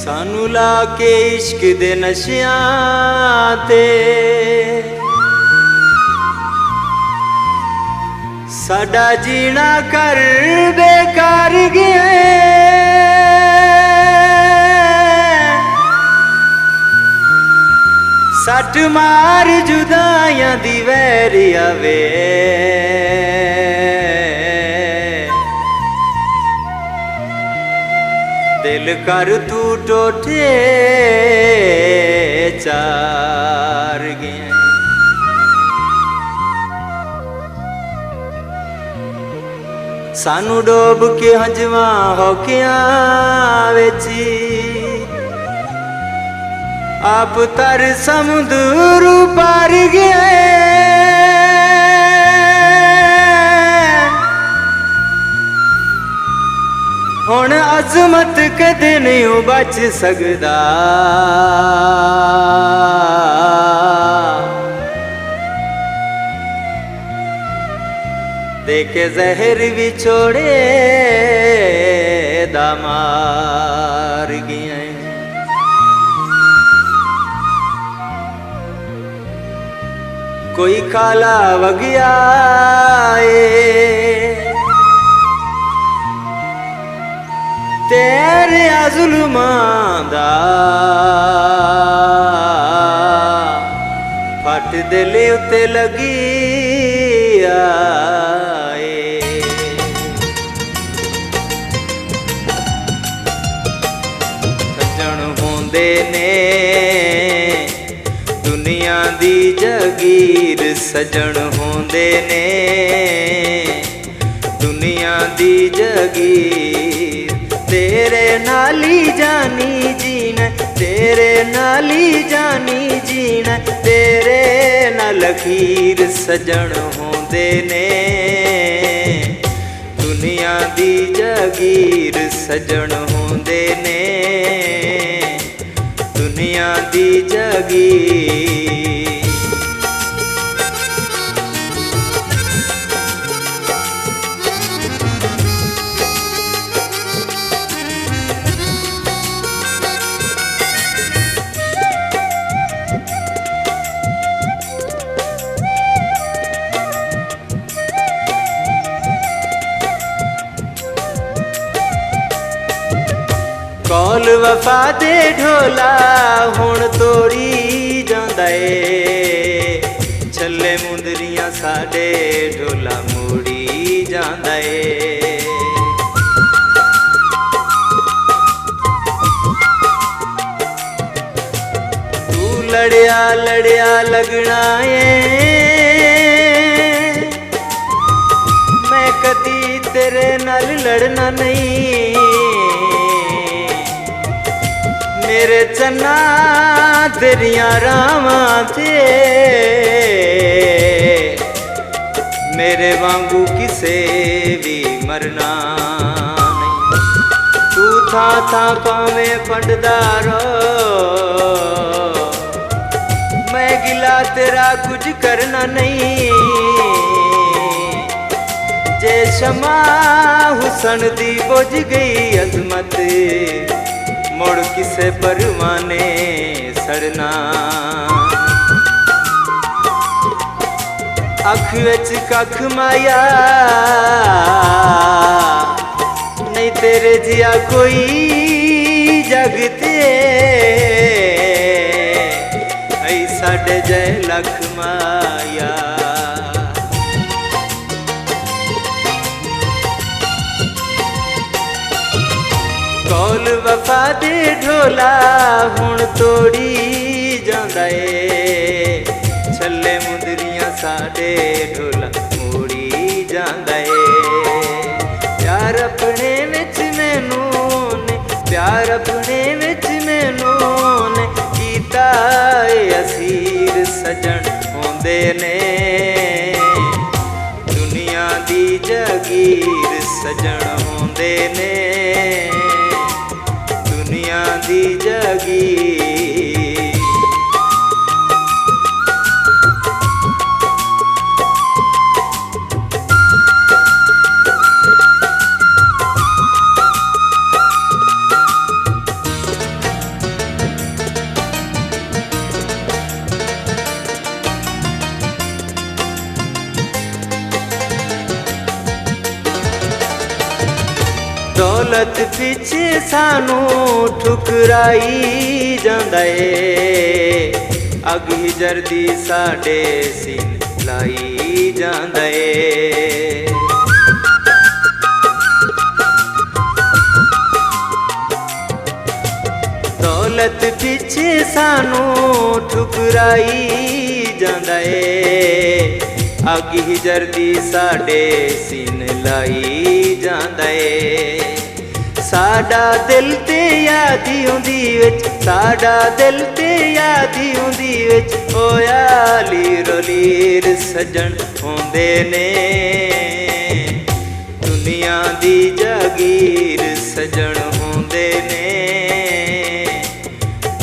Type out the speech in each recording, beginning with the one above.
सानू ला के इश्क दे नशियां ते साडा जीना कर बेकार गया। सट मार जुदाइयां दी वैर आवे दिल कर तू टोटे चार गया। सानू डोब के हंजवा होकिया वेची आप तर समुद्र पार गया। हुण अजमत कदे नहीं बच सकदा देखे जहर भी छोड़े दा मार गया। कोई काला वगिया तेरे जुल्मां दा फट दिल उत्ते लगी आए। सज्जन होंदे ने दुनिया दी जगीर सज्जन होंदे ने दुनिया दी जगीर तेरे नाली जानी जीना तेरे नाली जानी जीना तेरे नाल अखीर सजन होंदे ने दुनिया दी जगीर सजन होंदे ने दुनिया दी जगीर। कौल वफा दे ढोला हुण तोड़ी जांदा ए छल्ले मुंदरियां साडे ढोला मोड़ी जांदा ए। तू लड़िया लड़िया लगना ए मैं कदी तेरे नाल लड़ना नहीं मेरे चन्ना तेरिया रावां थे मेरे वांगू किसे भी मरना नहीं। तू था पावे पंडदारो मैं गिला तेरा कुछ करना नहीं। जे शमा हुसन दी बुझ गई अजमत मुड़ किसे परवाने सड़ना। अख विच कख माया नहीं तेरे जिया कोई जगते ऐ साडे जय लख माया। कौल वफा दे ढोला हुण तोड़ी जांदा ए छल्ले मुंदरियां साडे ढोला मोड़ी जांदा ए। प्यार अपने विच मैनू ने प्यार अपने विच मैनू ने कीता ए असीर सजन होंदे ने दुनिया दी जगीर सजन होंदे ने दुनिया दी जगीर। दौलत पिछे सानू ठुकराई जांदा ए, अग ही जरदी साडे सीन लाई जांदा ए। दौलत पिछे सानू ठुकराई जांदा ए, अग ही जरदी साडे सीन लाई जांदा ए। साडा दिल ते यादी हुंदी विच, साडा दिल ते यादी हुंदी विच, होया लीरो लीर सजन होंदे ने, दुनिया दी जागीर सजन होंदे ने,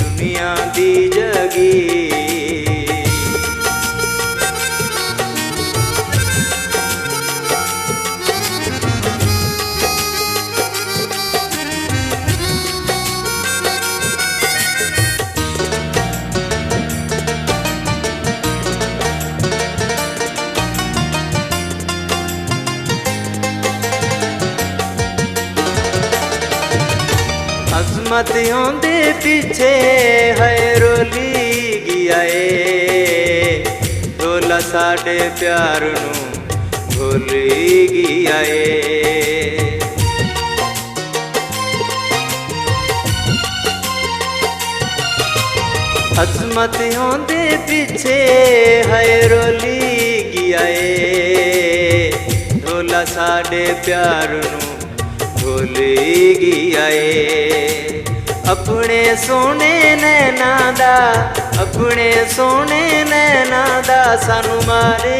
दुनिया दी जागीर। अजमत होंदे पीछे है रोली गया ए, रोला साडे प्यार नू भुली गया ए। अजमत होंदे पीछे है रोली गया ए, रोला साडे प्यार नू भुली गया ए। अपने सोने नैना दा, अपने सोने नैना दा, सानू मारे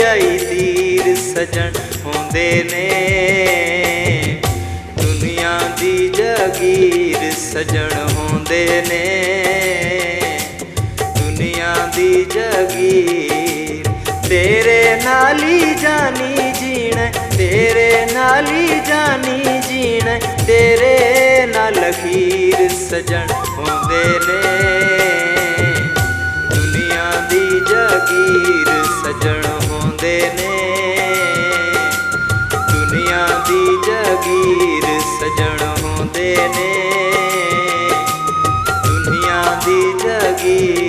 आई तीर सजन होंदे ने, दुनिया दी जागीर सजन होंदे ने, दुनिया दी जागीर। तेरे नाली जानी जीना, तेरे नाली जानी जीना, तेरे नाल अखीर सजन होंदे ने, दुनिया दी जागीर सजन होंदे ने, दुनिया दी जागीर सजन होंदे ने, दुनिया दी जागीर।